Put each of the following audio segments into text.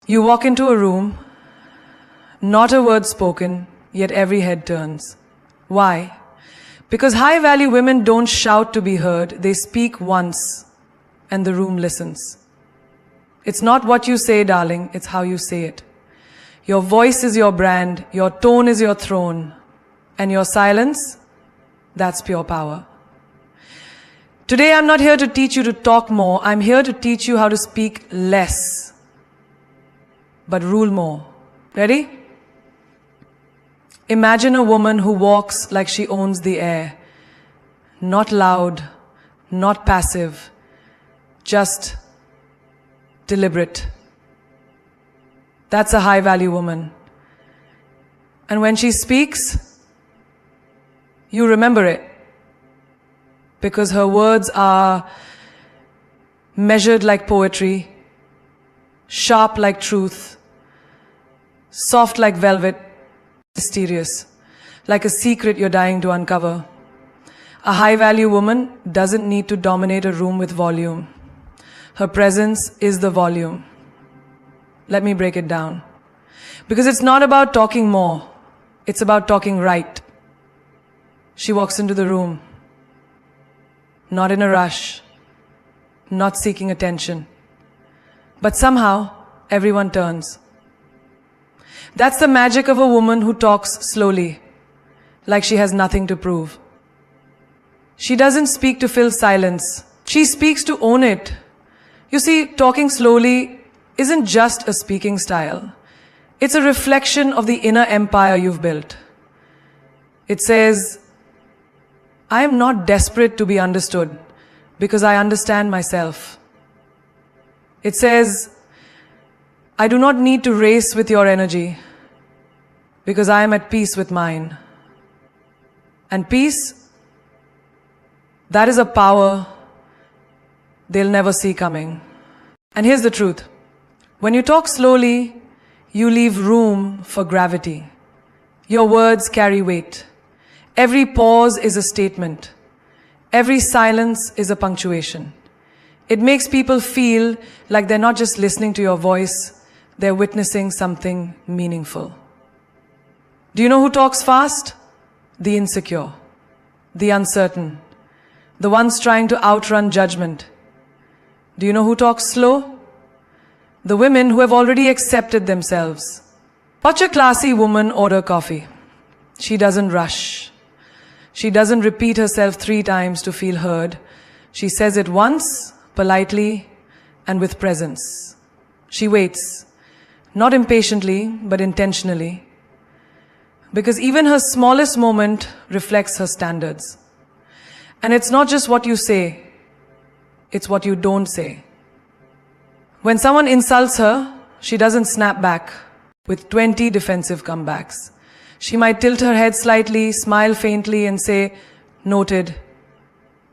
You walk into a room, not a word spoken, yet every head turns. Why? Because high-value women don't shout to be heard, they speak once, and the room listens. It's not what you say, darling, it's how you say it. Your voice is your brand, your tone is your throne, and your silence, that's pure power. Today I'm not here to teach you to talk more, I'm here to teach you how to speak less, but rule more. Ready? Imagine a woman who walks like she owns the air. Not loud, not passive, just deliberate. That's a high-value woman. And when she speaks, you remember it. Because her words are measured like poetry, sharp like truth, soft like velvet, mysterious, like a secret you're dying to uncover. A high-value woman doesn't need to dominate a room with volume. Her presence is the volume. Let me break it down. Because it's not about talking more, it's about talking right. She walks into the room, not in a rush, not seeking attention. But somehow, everyone turns. That's the magic of a woman who talks slowly, like she has nothing to prove. She doesn't speak to fill silence. She speaks to own it. You see, talking slowly isn't just a speaking style. It's a reflection of the inner empire you've built. It says, I am not desperate to be understood because I understand myself. It says, I do not need to race with your energy because I am at peace with mine. And peace, that is a power they'll never see coming. And here's the truth. When you talk slowly, you leave room for gravity. Your words carry weight. Every pause is a statement. Every silence is a punctuation. It makes people feel like they're not just listening to your voice, they're witnessing something meaningful. Do you know who talks fast? The insecure, the uncertain, the ones trying to outrun judgment. Do you know who talks slow? The women who have already accepted themselves. Watch a classy woman order coffee. She doesn't rush. She doesn't repeat herself 3 times to feel heard. She says it once, politely, and with presence. She waits, not impatiently, but intentionally. Because even her smallest moment reflects her standards. And it's not just what you say, it's what you don't say. When someone insults her, she doesn't snap back with 20 defensive comebacks. She might tilt her head slightly, smile faintly, and say, noted.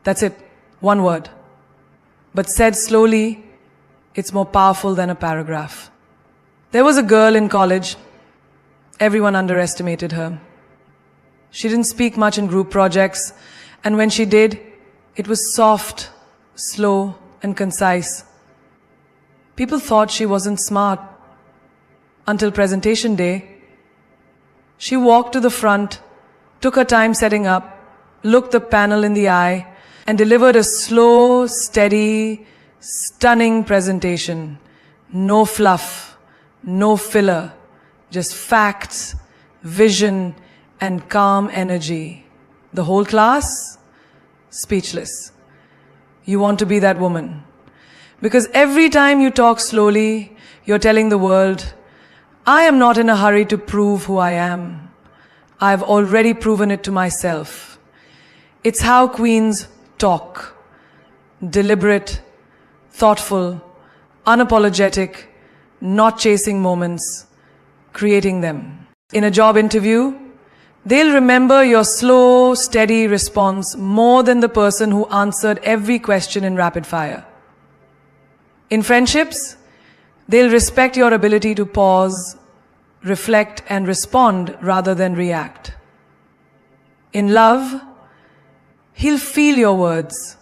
That's it, 1 word. But said slowly, it's more powerful than a paragraph. There was a girl in college. Everyone underestimated her. She didn't speak much in group projects, and when she did, it was soft, slow, and concise. People thought she wasn't smart. Until presentation day, she walked to the front, took her time setting up, looked the panel in the eye, and delivered a slow, steady, stunning presentation. No fluff, no filler, just facts, vision, and calm energy. The whole class, speechless. You want to be that woman. Because every time you talk slowly, you're telling the world, I am not in a hurry to prove who I am. I've already proven it to myself. It's how queens talk. Deliberate, thoughtful, unapologetic, not chasing moments, creating them. In a job interview, they'll remember your slow, steady response more than the person who answered every question in rapid fire. In friendships, they'll respect your ability to pause, reflect, and respond rather than react. In love, he'll feel your words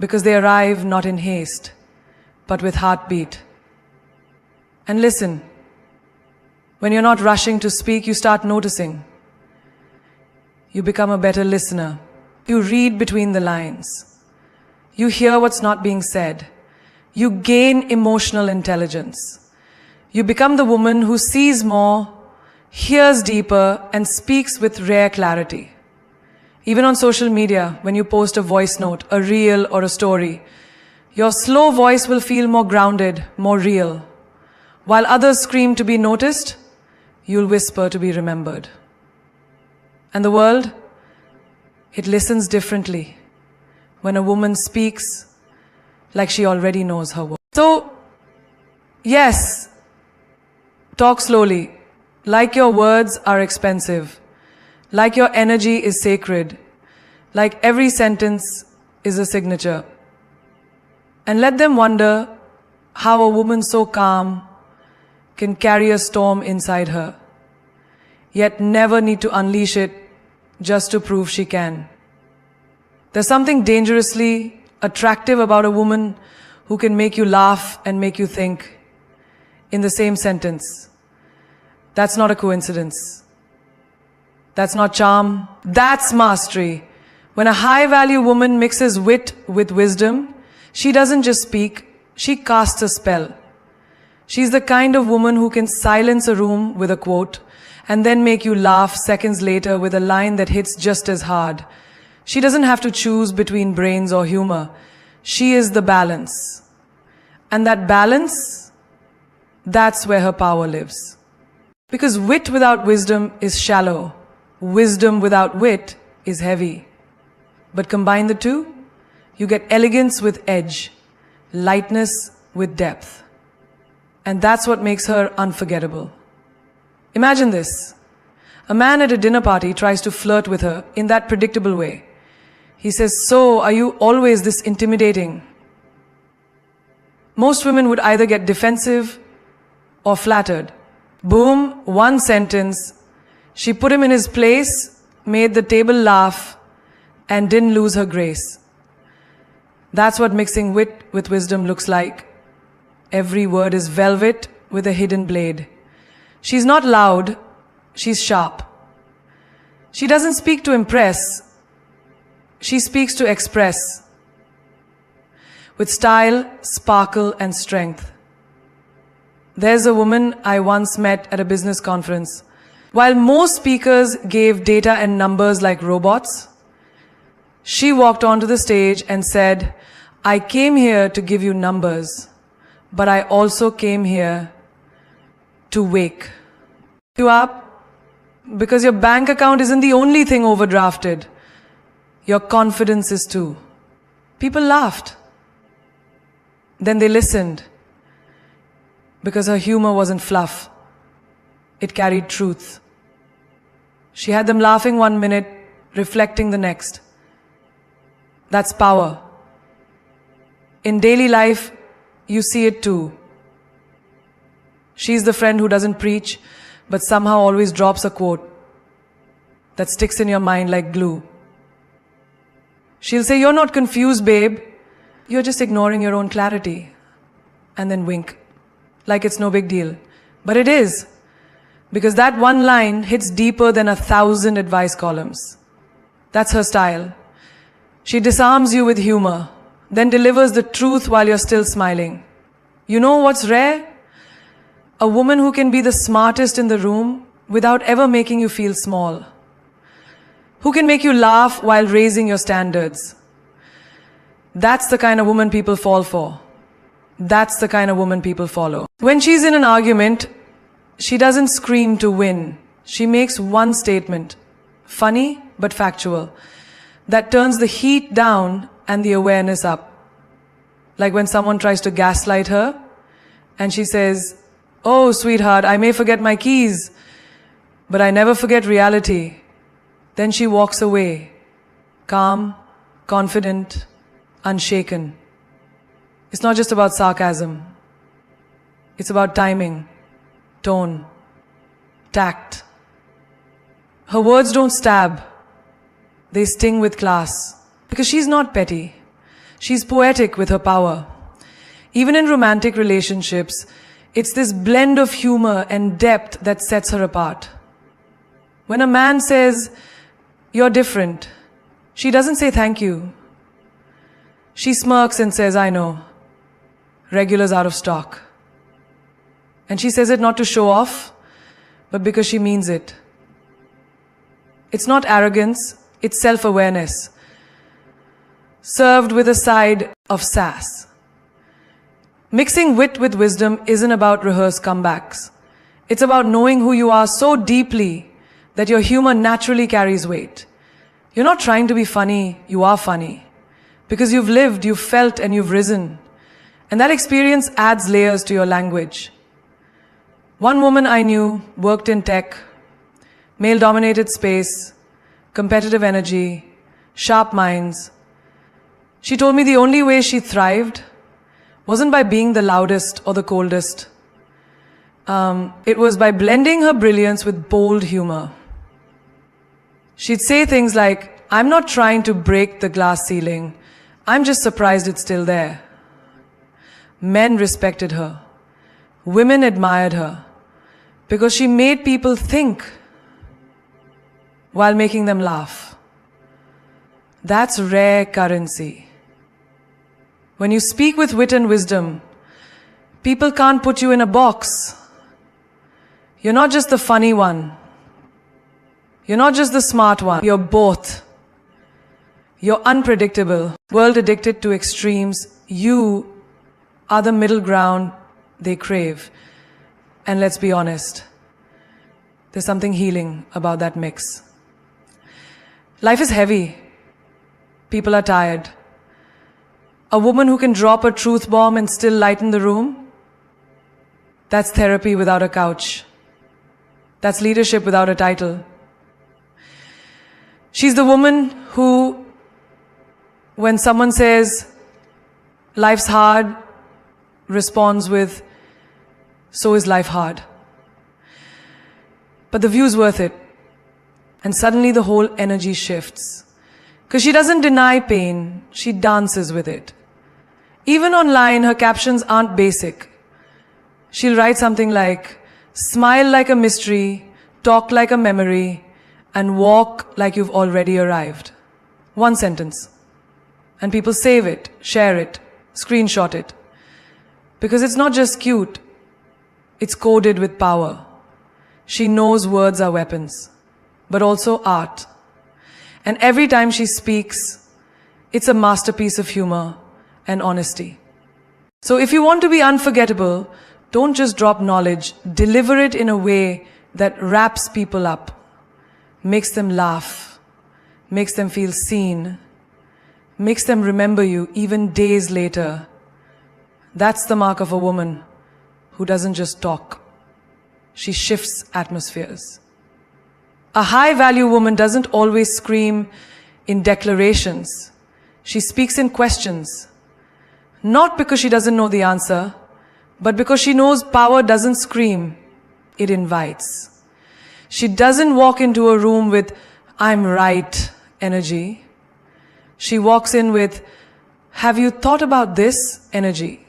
because they arrive not in haste, but with heartbeat. And listen. When you're not rushing to speak, you start noticing. You become a better listener. You read between the lines. You hear what's not being said. You gain emotional intelligence. You become the woman who sees more, hears deeper, and speaks with rare clarity. Even on social media, when you post a voice note, a reel, or a story, your slow voice will feel more grounded, more real. While others scream to be noticed, you'll whisper to be remembered. And the world, it listens differently when a woman speaks like she already knows her words. So, yes, talk slowly. Like your words are expensive. Like your energy is sacred. Like every sentence is a signature. And let them wonder how a woman so calm can carry a storm inside her, yet never need to unleash it just to prove she can. There's something dangerously attractive about a woman who can make you laugh and make you think in the same sentence. That's not a coincidence. That's not charm. That's mastery. When a high-value woman mixes wit with wisdom, she doesn't just speak, she casts a spell. She's the kind of woman who can silence a room with a quote and then make you laugh seconds later with a line that hits just as hard. She doesn't have to choose between brains or humor. She is the balance. And that balance, that's where her power lives. Because wit without wisdom is shallow. Wisdom without wit is heavy. But combine the two, you get elegance with edge, lightness with depth. And that's what makes her unforgettable. Imagine this. A man at a dinner party tries to flirt with her in that predictable way. He says, "So, are you always this intimidating?" Most women would either get defensive or flattered. Boom, one sentence. She put him in his place, made the table laugh, and didn't lose her grace. That's what mixing wit with wisdom looks like. Every word is velvet with a hidden blade. She's not loud, she's sharp. She doesn't speak to impress, she speaks to express. With style, sparkle, and strength. There's a woman I once met at a business conference. While most speakers gave data and numbers like robots, she walked onto the stage and said, "I came here to give you numbers, but I also came here to wake you up, because your bank account isn't the only thing overdrafted. Your confidence is too." People laughed. Then they listened, because her humor wasn't fluff. It carried truth. She had them laughing 1 minute, reflecting the next. That's power. In daily life, you see it too. She's the friend who doesn't preach, but somehow always drops a quote that sticks in your mind like glue. She'll say, "You're not confused, babe. You're just ignoring your own clarity." And then wink, like it's no big deal. But it is, because that one line hits deeper than 1,000 advice columns. That's her style. She disarms you with humor, then delivers the truth while you're still smiling. You know what's rare? A woman who can be the smartest in the room without ever making you feel small. Who can make you laugh while raising your standards. That's the kind of woman people fall for. That's the kind of woman people follow. When she's in an argument, she doesn't scream to win. She makes one statement, funny but factual, that turns the heat down and the awareness up. Like when someone tries to gaslight her and she says, "Oh, sweetheart, I may forget my keys, but I never forget reality." Then she walks away, calm, confident, unshaken. It's not just about sarcasm. It's about timing, tone, tact. Her words don't stab. They sting with class. Because she's not petty. She's poetic with her power. Even in romantic relationships, It's this blend of humor and depth that sets her apart. When a man says, "You're different," she doesn't say thank you. She smirks and says, "I know. Regular's out of stock." And she says it not to show off, but because she means it. It's not arrogance, it's self-awareness, served with a side of sass. Mixing wit with wisdom isn't about rehearsed comebacks. It's about knowing who you are so deeply that your humor naturally carries weight. You're not trying to be funny, you are funny. Because you've lived, you've felt, and you've risen. And that experience adds layers to your language. One woman I knew worked in tech, male-dominated space, competitive energy, sharp minds. She told me the only way she thrived wasn't by being the loudest or the coldest. It was by blending her brilliance with bold humor. She'd say things like, "I'm not trying to break the glass ceiling. I'm just surprised it's still there." Men respected her. Women admired her because she made people think while making them laugh. That's rare currency. When you speak with wit and wisdom, people can't put you in a box. You're not just the funny one. You're not just the smart one. You're both. You're unpredictable, world addicted to extremes. You are the middle ground they crave. And let's be honest, there's something healing about that mix. Life is heavy. People are tired. A woman who can drop a truth bomb and still lighten the room, that's therapy without a couch. That's leadership without a title. She's the woman who, when someone says, "Life's hard," responds with, "So is life hard." But the view's worth it. And suddenly the whole energy shifts. Because she doesn't deny pain, she dances with it. Even online, her captions aren't basic. She'll write something like, "Smile like a mystery, talk like a memory, and walk like you've already arrived." One sentence. And people save it, share it, screenshot it. Because it's not just cute, it's coded with power. She knows words are weapons, but also art. And every time she speaks, it's a masterpiece of humor and honesty. So if you want to be unforgettable, don't just drop knowledge, deliver it in a way that wraps people up, makes them laugh, makes them feel seen, makes them remember you even days later. That's the mark of a woman who doesn't just talk. She shifts atmospheres. A high-value woman doesn't always scream in declarations. She speaks in questions. Not because she doesn't know the answer, but because she knows power doesn't scream, it invites. She doesn't walk into a room with "I'm right" energy. She walks in with "Have you thought about this" energy.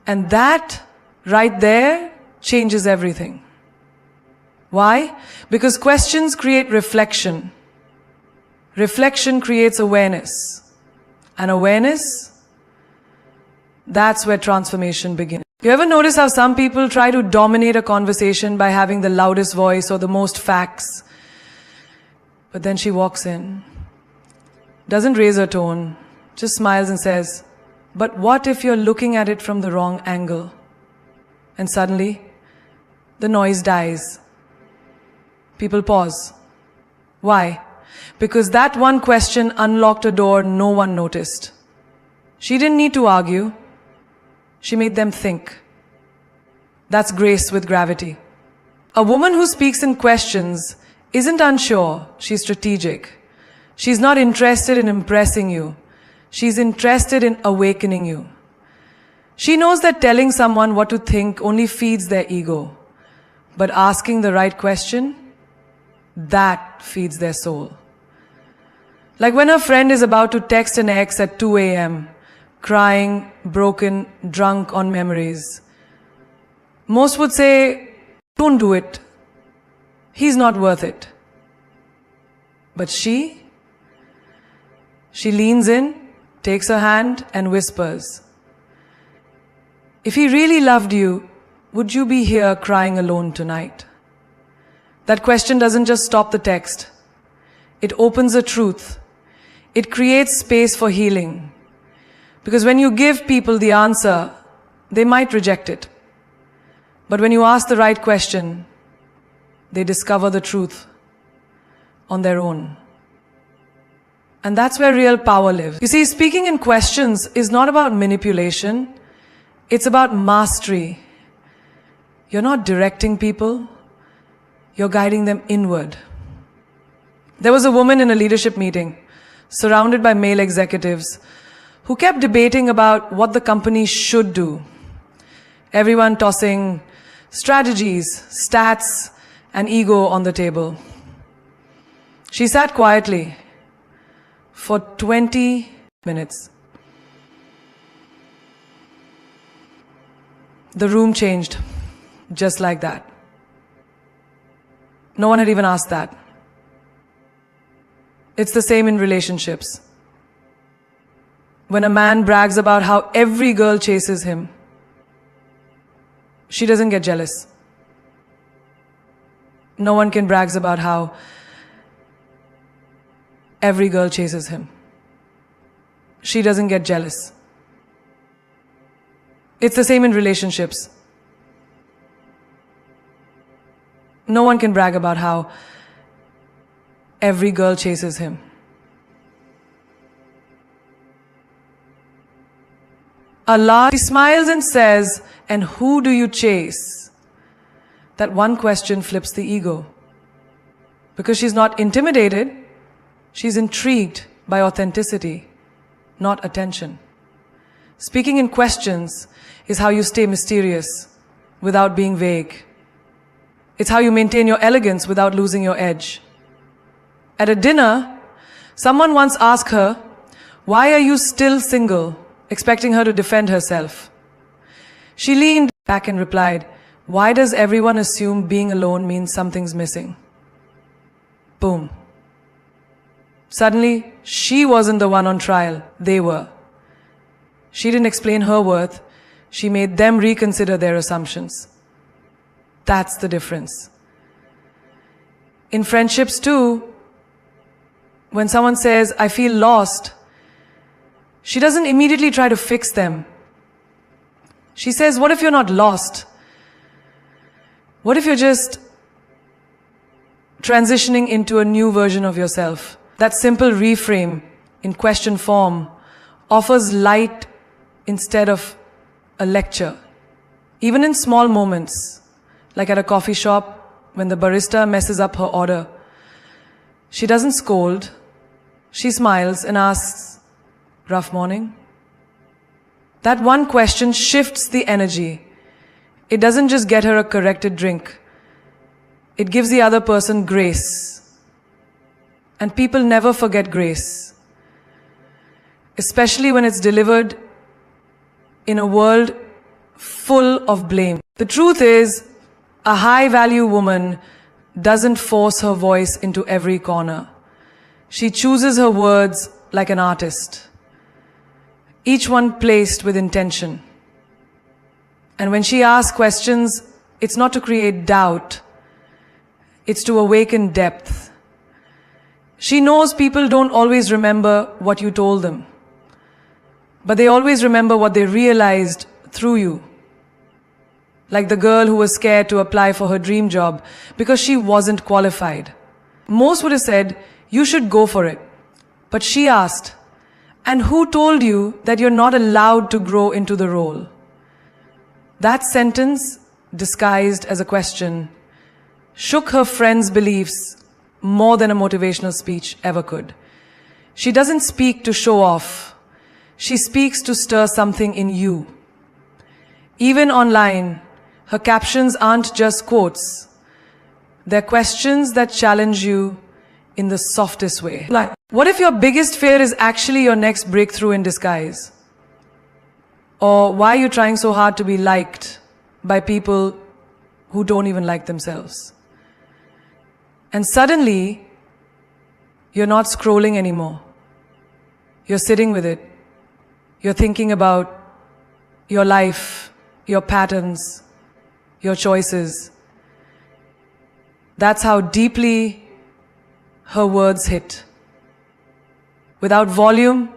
And that right there changes everything. Why? Because questions create reflection. Reflection creates awareness. And awareness, that's where transformation begins. You ever notice how some people try to dominate a conversation by having the loudest voice or the most facts? But then she walks in, doesn't raise her tone, just smiles and says, "But what if you're looking at it from the wrong angle?" And suddenly, the noise dies. People pause. Why? Because that one question unlocked a door no one noticed. She didn't need to argue. She made them think. That's grace with gravity. A woman who speaks in questions isn't unsure, she's strategic. She's not interested in impressing you. She's interested in awakening you. She knows that telling someone what to think only feeds their ego. But asking the right question, that feeds their soul. Like when a friend is about to text an ex at 2 a.m., crying, broken, drunk on memories. Most would say, don't do it. He's not worth it. But she leans in, takes her hand and whispers, if he really loved you, would you be here crying alone tonight? That question doesn't just stop the text. It opens a truth. It creates space for healing. Because when you give people the answer, they might reject it. But when you ask the right question, they discover the truth on their own. And that's where real power lives. You see, speaking in questions is not about manipulation. It's about mastery. You're not directing people. You're guiding them inward. There was a woman in a leadership meeting, surrounded by male executives, who kept debating about what the company should do. Everyone tossing strategies, stats, and ego on the table. She sat quietly for 20 minutes. The room changed, just like that. No one had even asked that. It's the same in relationships. When a man brags about how every girl chases him, she doesn't get jealous. No one can brag about how every girl chases him. She doesn't get jealous. It's the same in relationships. No one can brag about how every girl chases him. Allah smiles and says, and who do you chase? That one question flips the ego. Because she's not intimidated, she's intrigued by authenticity, not attention. Speaking in questions is how you stay mysterious without being vague. It's how you maintain your elegance without losing your edge. At a dinner, someone once asked her, why are you still single? Expecting her to defend herself. She leaned back and replied, why does everyone assume being alone means something's missing? Boom. Suddenly, she wasn't the one on trial, they were. She didn't explain her worth, she made them reconsider their assumptions. That's the difference. In friendships too, when someone says, I feel lost, she doesn't immediately try to fix them. She says, what if you're not lost? What if you're just transitioning into a new version of yourself? That simple reframe in question form offers light instead of a lecture. Even in small moments, like at a coffee shop when the barista messes up her order, she doesn't scold, she smiles and asks, rough morning? That one question shifts the energy. It doesn't just get her a corrected drink. It gives the other person grace. And people never forget grace. Especially when it's delivered in a world full of blame. The truth is, a high-value woman doesn't force her voice into every corner. She chooses her words like an artist. Each one placed with intention. And when she asks questions, it's not to create doubt, it's to awaken depth. She knows people don't always remember what you told them, but they always remember what they realized through you. Like the girl who was scared to apply for her dream job because she wasn't qualified. Most would have said, you should go for it. But she asked, and who told you that you're not allowed to grow into the role? That sentence, disguised as a question, shook her friend's beliefs more than a motivational speech ever could. She doesn't speak to show off. She speaks to stir something in you. Even online, her captions aren't just quotes. They're questions that challenge you in the softest way. Like, what if your biggest fear is actually your next breakthrough in disguise? Or why are you trying so hard to be liked by people who don't even like themselves. And suddenly, you're not scrolling anymore. You're sitting with it. You're thinking about your life, your patterns, your choices. That's how deeply her words hit. Without volume,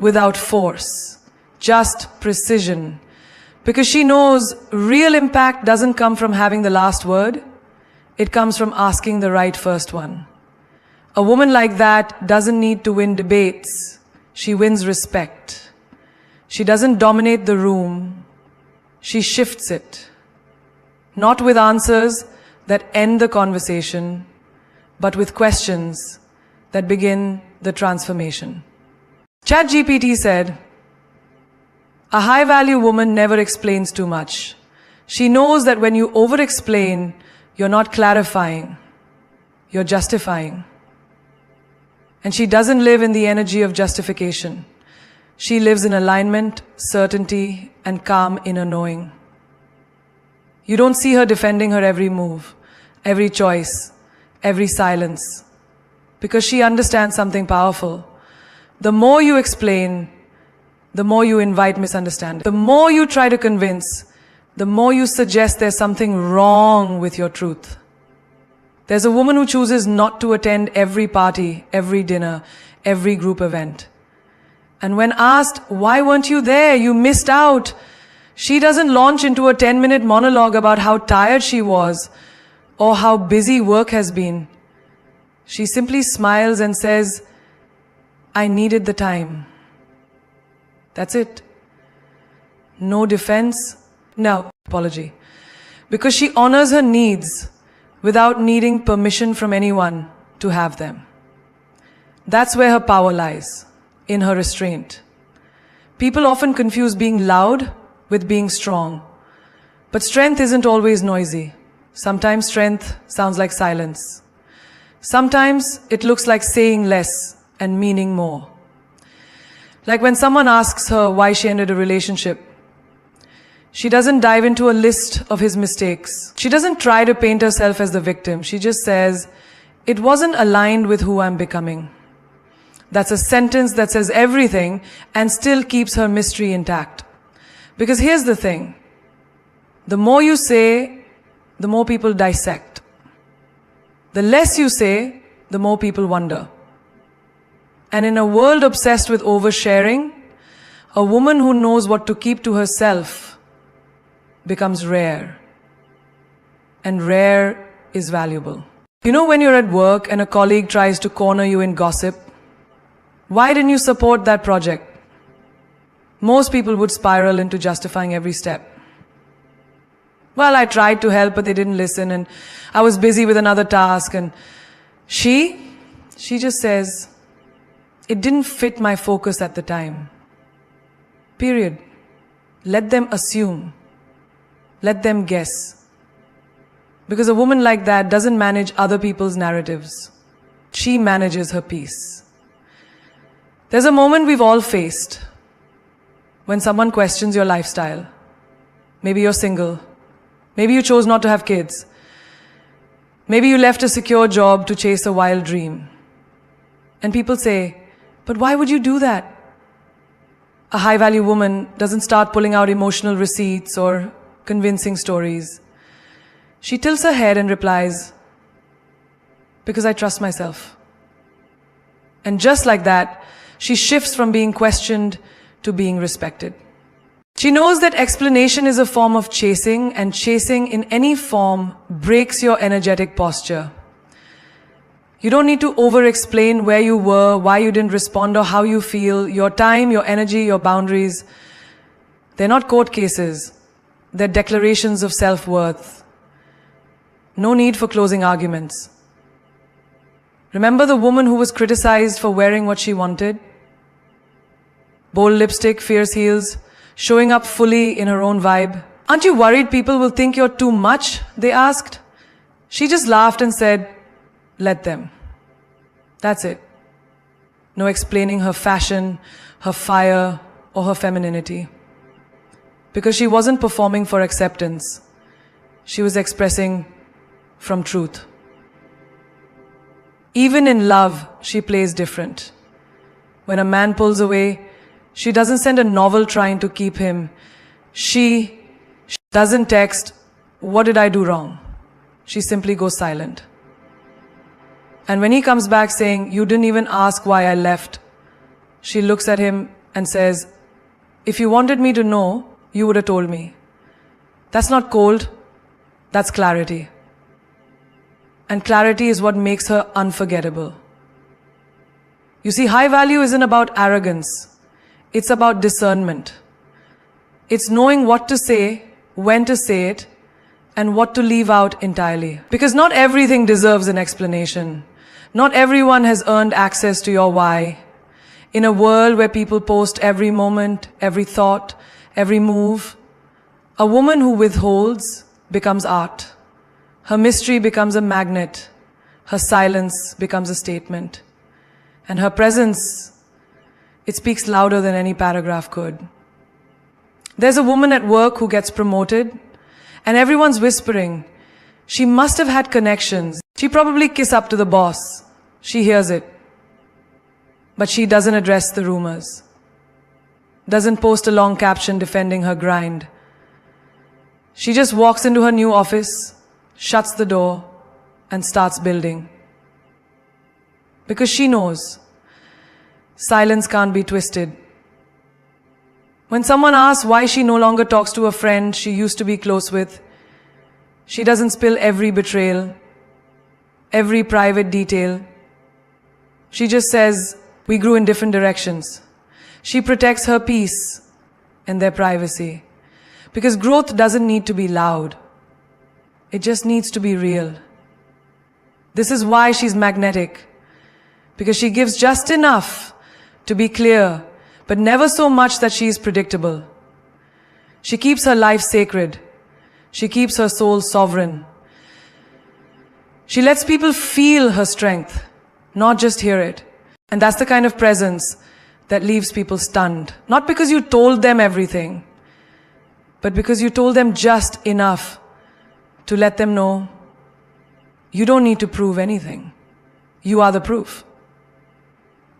without force, just precision. Because she knows real impact doesn't come from having the last word. It comes from asking the right first one. A woman like that doesn't need to win debates. She wins respect. She doesn't dominate the room. She shifts it. Not with answers that end the conversation, but with questions that begin the transformation. ChatGPT said, "A high-value woman never explains too much. She knows that when you over-explain, you're not clarifying, you're justifying. And she doesn't live in the energy of justification. She lives in alignment, certainty, and calm inner knowing. You don't see her defending her every move, every choice, every silence, because she understands something powerful. The more you explain, the more you invite misunderstanding. The more you try to convince, the more you suggest there's something wrong with your truth. There's a woman who chooses not to attend every party, every dinner, every group event. And when asked, why weren't you there? You missed out. She doesn't launch into a 10-minute monologue about how tired she was or how busy work has been. She simply smiles and says, I needed the time. That's it. No defense, no apology. Because she honors her needs without needing permission from anyone to have them. That's where her power lies, in her restraint. People often confuse being loud with being strong. But strength isn't always noisy. Sometimes strength sounds like silence. Sometimes it looks like saying less and meaning more. Like when someone asks her why she ended a relationship, she doesn't dive into a list of his mistakes. She doesn't try to paint herself as the victim. She just says, it wasn't aligned with who I'm becoming. That's a sentence that says everything and still keeps her mystery intact. Because here's the thing. The more you say, the more people dissect. The less you say, the more people wonder. And in a world obsessed with oversharing, a woman who knows what to keep to herself becomes rare. And rare is valuable. You know when you're at work and a colleague tries to corner you in gossip? Why didn't you support that project? Most people would spiral into justifying every step. Well, I tried to help, but they didn't listen, and I was busy with another task, and she just says, it didn't fit my focus at the time. Period. Let them assume. Let them guess. Because a woman like that doesn't manage other people's narratives. She manages her peace. There's a moment we've all faced when someone questions your lifestyle. Maybe you're single. Maybe you chose not to have kids. Maybe you left a secure job to chase a wild dream. And people say, but why would you do that? A high-value woman doesn't start pulling out emotional receipts or convincing stories. She tilts her head and replies, because I trust myself. And just like that, she shifts from being questioned to being respected. She knows that explanation is a form of chasing, and chasing in any form breaks your energetic posture. You don't need to over-explain where you were, why you didn't respond, or how you feel. Your time, your energy, your boundaries. They're not court cases. They're declarations of self-worth. No need for closing arguments. Remember the woman who was criticized for wearing what she wanted? Bold lipstick, fierce heels, showing up fully in her own vibe. Aren't you worried people will think you're too much? They asked. She just laughed and said, let them. That's it. No explaining her fashion, her fire, or her femininity. because she wasn't performing for acceptance. She was expressing from truth. Even in love, she plays different. When a man pulls away, she doesn't send a novel trying to keep him. She doesn't text, "What did I do wrong?" She simply goes silent. And when he comes back saying, "You didn't even ask why I left," she looks at him and says, "If you wanted me to know, you would have told me." That's not cold, that's clarity. And clarity is what makes her unforgettable. You see, high value isn't about arrogance. It's about discernment. It's knowing what to say, when to say it, and what to leave out entirely. Because not everything deserves an explanation. Not everyone has earned access to your why. In a world where people post every moment, every thought, every move, a woman who withholds becomes art. Her mystery becomes a magnet. Her silence becomes a statement. And her presence, it speaks louder than any paragraph could. There's a woman at work who gets promoted, and everyone's whispering, "She must have had connections. She probably kiss up to the boss." She hears it. But she doesn't address the rumors. Doesn't post a long caption defending her grind. She just walks into her new office, shuts the door, and starts building. Because she knows silence can't be twisted. When someone asks why she no longer talks to a friend she used to be close with, she doesn't spill every betrayal, every private detail. She just says, "We grew in different directions." She protects her peace and their privacy. Because growth doesn't need to be loud. It just needs to be real. This is why she's magnetic. Because she gives just enough to be clear, but never so much that she is predictable. She keeps her life sacred. She keeps her soul sovereign. She lets people feel her strength, not just hear it. And that's the kind of presence that leaves people stunned. Not because you told them everything, but because you told them just enough to let them know you don't need to prove anything. You are the proof.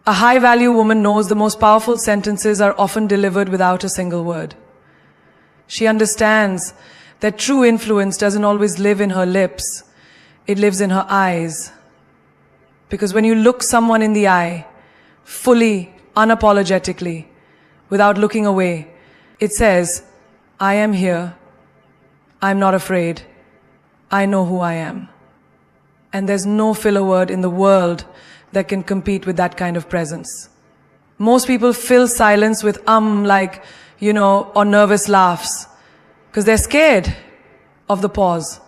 A high-value woman knows the most powerful sentences are often delivered without a single word. She understands that true influence doesn't always live in her lips. It lives in her eyes. Because when you look someone in the eye, fully, unapologetically, without looking away, it says, "I am here. I'm not afraid. I know who I am." And there's no filler word in the world that can compete with that kind of presence. Most people fill silence with like, or nervous laughs, because they're scared of the pause,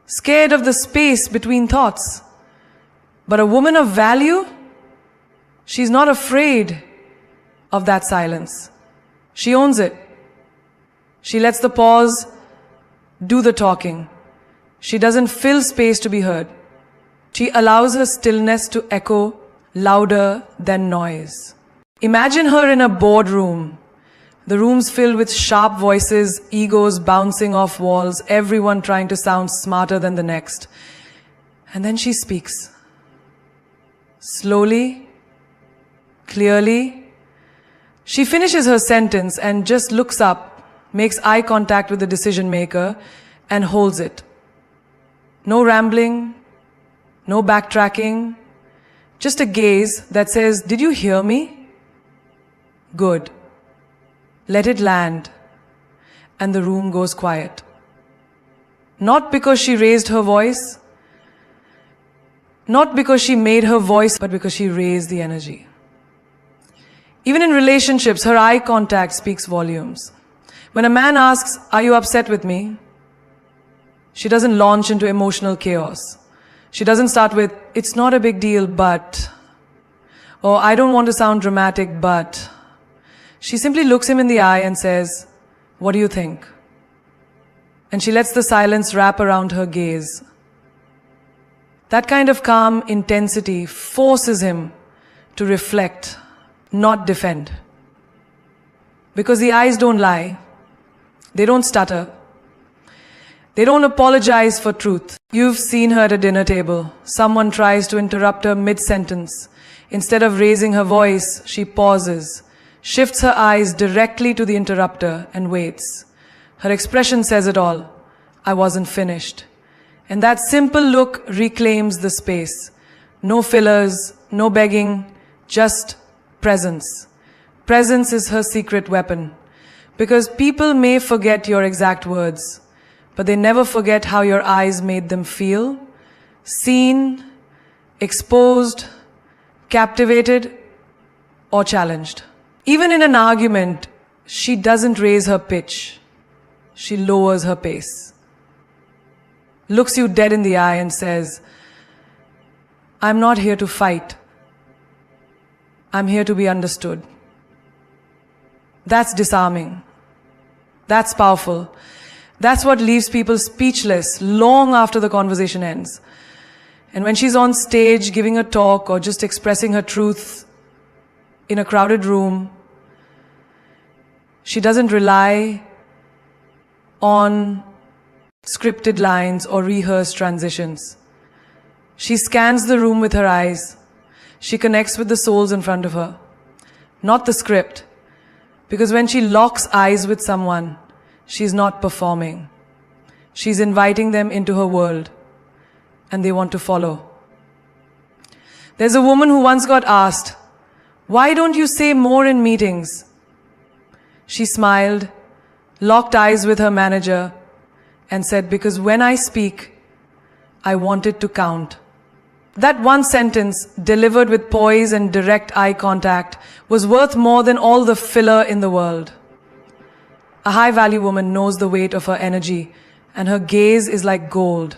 scared of the space between thoughts. But a woman of value, she's not afraid of that silence. She owns it. She lets the pause do the talking. She doesn't fill space to be heard. She allows her stillness to echo louder than noise. Imagine her in a boardroom. The room's filled with sharp voices, egos bouncing off walls, everyone trying to sound smarter than the next. And then she speaks. Slowly, clearly. She finishes her sentence and just looks up, makes eye contact with the decision maker, and holds it. No rambling, no backtracking, just a gaze that says, "Did you hear me?" Good. Let it land. And the room goes quiet. Not because she raised her voice, not because she made her voice, but because she raised the energy. Even in relationships, her eye contact speaks volumes. When a man asks, "Are you upset with me?" she doesn't launch into emotional chaos. She doesn't start with, "It's not a big deal, but," or "I don't want to sound dramatic, but." She simply looks him in the eye and says, "What do you think?" And she lets the silence wrap around her gaze. That kind of calm intensity forces him to reflect, not defend. Because the eyes don't lie. They don't stutter. They don't apologize for truth. You've seen her at a dinner table. Someone tries to interrupt her mid-sentence. Instead of raising her voice, she pauses, shifts her eyes directly to the interrupter and waits. Her expression says it all. I wasn't finished. And that simple look reclaims the space. No fillers, no begging, just presence. Presence is her secret weapon. Because people may forget your exact words, but they never forget how your eyes made them feel, seen, exposed, captivated, or challenged. Even in an argument, she doesn't raise her pitch. She lowers her pace. Looks you dead in the eye and says, I'm not here to fight. I'm here to be understood. That's disarming. That's powerful. That's what leaves people speechless long after the conversation ends. And when she's on stage giving a talk or just expressing her truth in a crowded room, she doesn't rely on scripted lines or rehearsed transitions. She scans the room with her eyes. She connects with the souls in front of her, not the script. Because when she locks eyes with someone, she's not performing. She's inviting them into her world, and they want to follow. There's a woman who once got asked, why don't you say more in meetings? She smiled, locked eyes with her manager, and said, because when I speak, I want it to count. That one sentence, delivered with poise and direct eye contact, was worth more than all the filler in the world. A high-value woman knows the weight of her energy, and her gaze is like gold.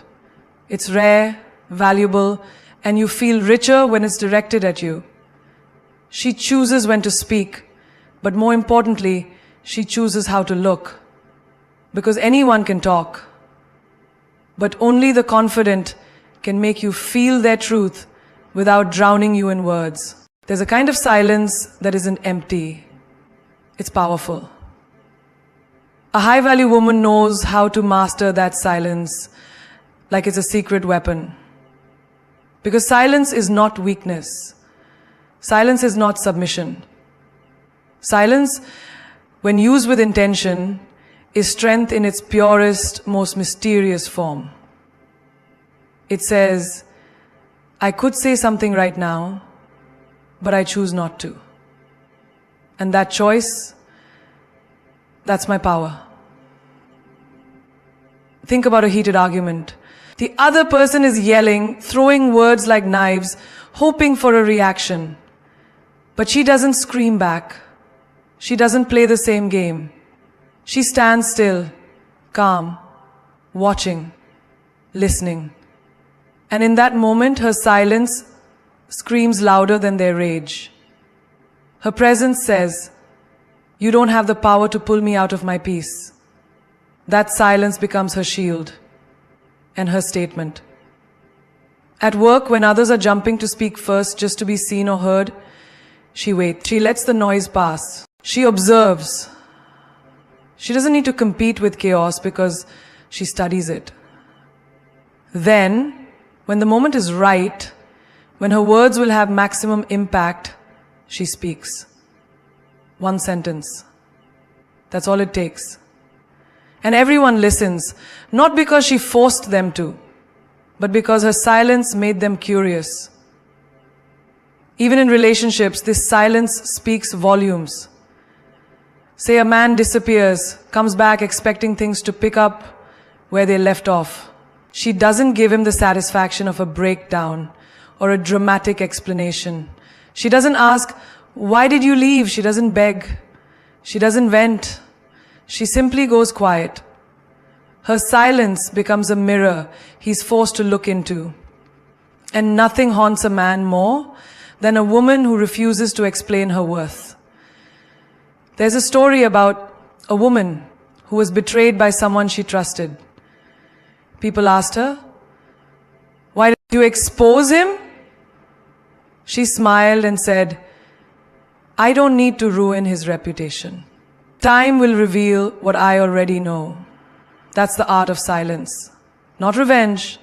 It's rare, valuable, and you feel richer when it's directed at you. She chooses when to speak, but more importantly, she chooses how to look. Because anyone can talk, but only the confident can make you feel their truth without drowning you in words. There's a kind of silence that isn't empty. It's powerful. A high-value woman knows how to master that silence like it's a secret weapon. Because silence is not weakness. Silence is not submission. Silence, when used with intention, is strength in its purest, most mysterious form. It says, I could say something right now, but I choose not to. And that choice, that's my power. Think about a heated argument. The other person is yelling, throwing words like knives, hoping for a reaction. But she doesn't scream back. She doesn't play the same game. She stands still, calm, watching, listening. And in that moment, her silence screams louder than their rage. Her presence says, you don't have the power to pull me out of my peace. That silence becomes her shield and her statement. At work, when others are jumping to speak first just to be seen or heard, she waits. She lets the noise pass. She observes. She doesn't need to compete with chaos because she studies it. Then, when the moment is right, when her words will have maximum impact, she speaks. One sentence. That's all it takes. And everyone listens, not because she forced them to, but because her silence made them curious. Even in relationships, this silence speaks volumes. Say a man disappears, comes back expecting things to pick up where they left off. She doesn't give him the satisfaction of a breakdown or a dramatic explanation. She doesn't ask, why did you leave? She doesn't beg. She doesn't vent. She simply goes quiet. Her silence becomes a mirror he's forced to look into. And nothing haunts a man more than a woman who refuses to explain her worth. There's a story about a woman who was betrayed by someone she trusted. People asked her, why did you expose him? She smiled and said, I don't need to ruin his reputation. Time will reveal what I already know. That's the art of silence. Not revenge,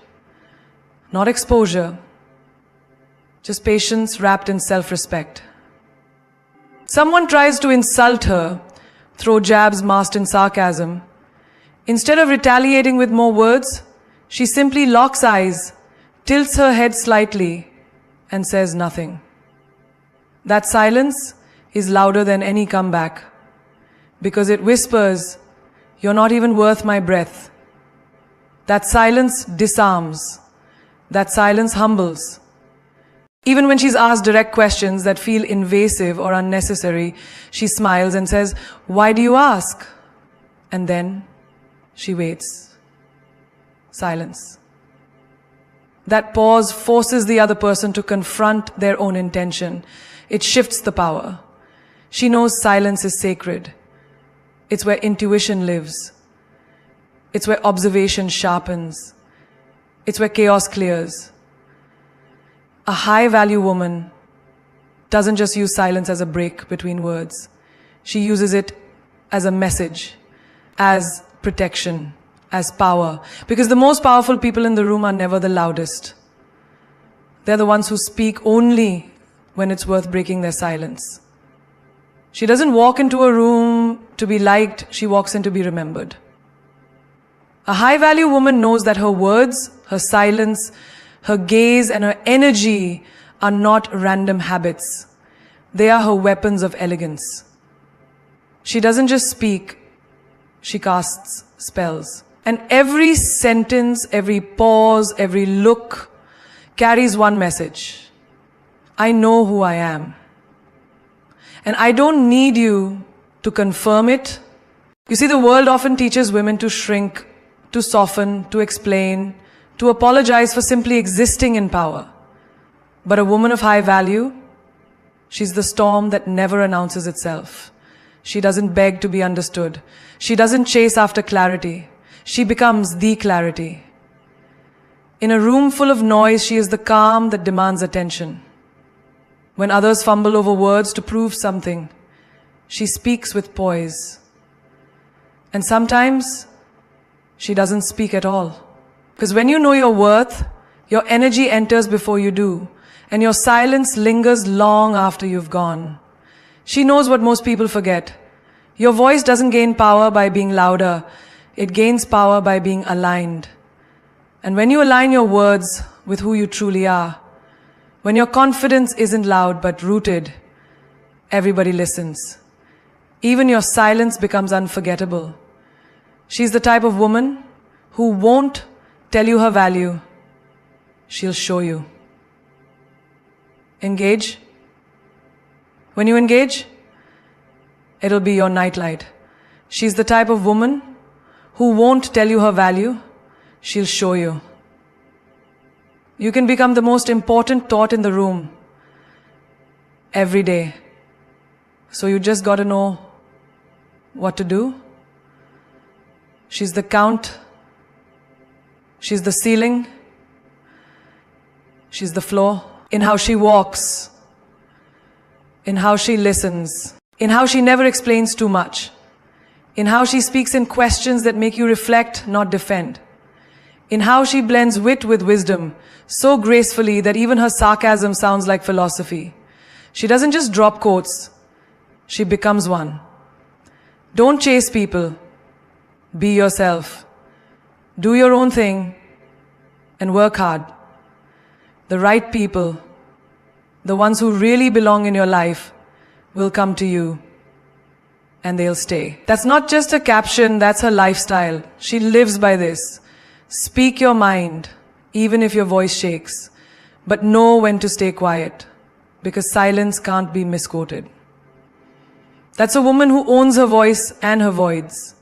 not exposure, just patience wrapped in self-respect. Someone tries to insult her, throw jabs masked in sarcasm. Instead of retaliating with more words, she simply locks eyes, tilts her head slightly, and says nothing. That silence is louder than any comeback, because it whispers, "You're not even worth my breath." That silence disarms. That silence humbles. Even when she's asked direct questions that feel invasive or unnecessary, she smiles and says, "Why do you ask?" And then she waits. Silence. That pause forces the other person to confront their own intention. It shifts the power. She knows silence is sacred. It's where intuition lives. It's where observation sharpens. It's where chaos clears. A high-value woman doesn't just use silence as a break between words. She uses it as a message, as protection, as power. Because the most powerful people in the room are never the loudest. They're the ones who speak only when it's worth breaking their silence. She doesn't walk into a room to be liked, she walks in to be remembered. A high-value woman knows that her words, her silence, her gaze and her energy are not random habits. They are her weapons of elegance. She doesn't just speak, she casts spells. And every sentence, every pause, every look carries one message. I know who I am. And I don't need you to confirm it. You see, the world often teaches women to shrink, to soften, to explain, to apologize for simply existing in power. But a woman of high value, she's the storm that never announces itself. She doesn't beg to be understood. She doesn't chase after clarity. She becomes the clarity. In a room full of noise, she is the calm that demands attention. When others fumble over words to prove something, she speaks with poise. And sometimes, she doesn't speak at all. Because when you know your worth, your energy enters before you do, and your silence lingers long after you've gone. She knows what most people forget. Your voice doesn't gain power by being louder. It gains power by being aligned. And when you align your words with who you truly are, when your confidence isn't loud but rooted, everybody listens. Even your silence becomes unforgettable. She's the type of woman who won't tell you her value. She'll show you. Engage. When you engage, it'll be your nightlight. She's the type of woman who won't tell you her value. She'll show you. You can become the most important thought in the room every day. So you just got to know what to do. She's the count. She's the ceiling. She's the floor. In how she walks. In how she listens. In how she never explains too much. In how she speaks in questions that make you reflect, not defend. In how she blends wit with wisdom so gracefully that even her sarcasm sounds like philosophy. She doesn't just drop quotes. She becomes one. Don't chase people. Be yourself. Do your own thing and work hard. The right people, the ones who really belong in your life, will come to you and they'll stay. That's not just a caption, that's her lifestyle. She lives by this. Speak your mind, even if your voice shakes, but know when to stay quiet, because silence can't be misquoted. That's a woman who owns her voice and her voids.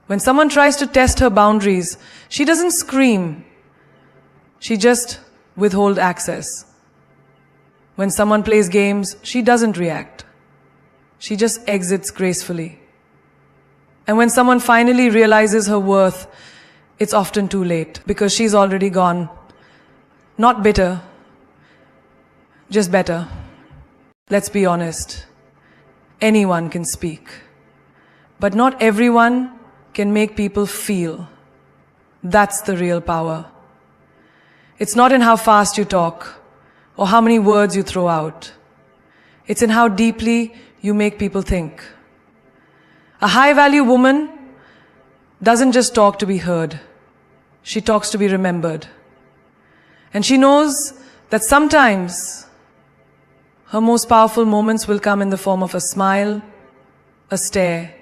When someone tries to test her boundaries, she doesn't scream. She just withholds access. When someone plays games, she doesn't react. She just exits gracefully. And when someone finally realizes her worth, it's often too late because she's already gone. Not bitter, just better. Let's be honest. Anyone can speak. But not everyone can make people feel. That's the real power. It's not in how fast you talk or how many words you throw out. It's in how deeply you make people think. A high-value woman doesn't just talk to be heard. She talks to be remembered. And she knows that sometimes her most powerful moments will come in the form of a smile, a stare,